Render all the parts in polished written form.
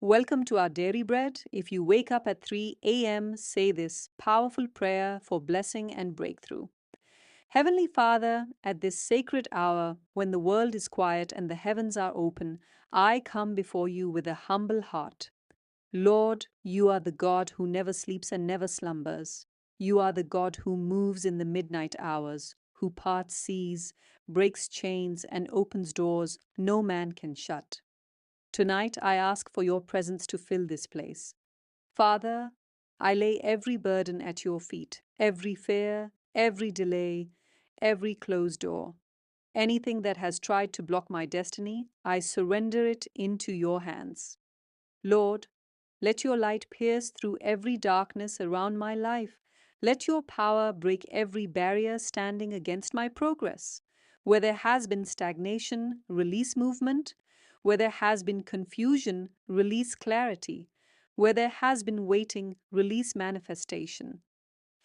Welcome to our Dairy Bread. If you wake up at 3 a.m., say this powerful prayer for blessing and breakthrough. Heavenly Father, at this sacred hour, when the world is quiet and the heavens are open, I come before you with a humble heart. Lord, you are the God who never sleeps and never slumbers. You are the God who moves in the midnight hours, who parts seas, breaks chains, and opens doors no man can shut. Tonight I ask for your presence to fill this place. Father, I lay every burden at your feet, every fear, every delay, every closed door. Anything that has tried to block my destiny, I surrender it into your hands. Lord, let your light pierce through every darkness around my life. Let your power break every barrier standing against my progress. Where there has been stagnation, release movement. Where there has been confusion, release clarity. Where there has been waiting, release manifestation.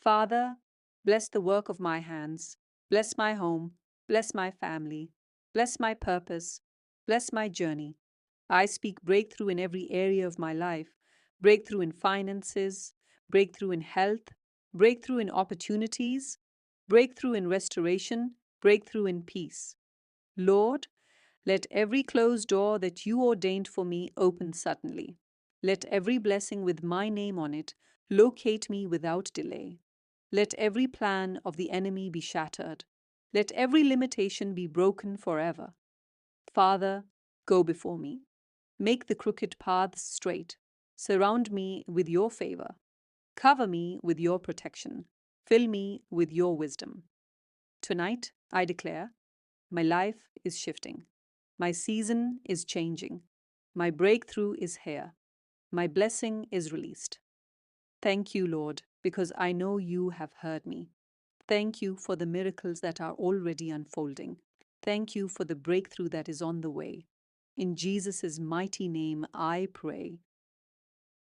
Father, bless the work of my hands. Bless my home. Bless my family. Bless my purpose. Bless my journey. I speak breakthrough in every area of my life, breakthrough in finances, breakthrough in health, breakthrough in opportunities, breakthrough in restoration, breakthrough in peace. Lord, let every closed door that you ordained for me open suddenly. Let every blessing with my name on it locate me without delay. Let every plan of the enemy be shattered. Let every limitation be broken forever. Father, go before me. Make the crooked paths straight. Surround me with your favor. Cover me with your protection. Fill me with your wisdom. Tonight, I declare, my life is shifting. My season is changing. My breakthrough is here. My blessing is released. Thank you, Lord, because I know you have heard me. Thank you for the miracles that are already unfolding. Thank you for the breakthrough that is on the way. In Jesus' mighty name, I pray.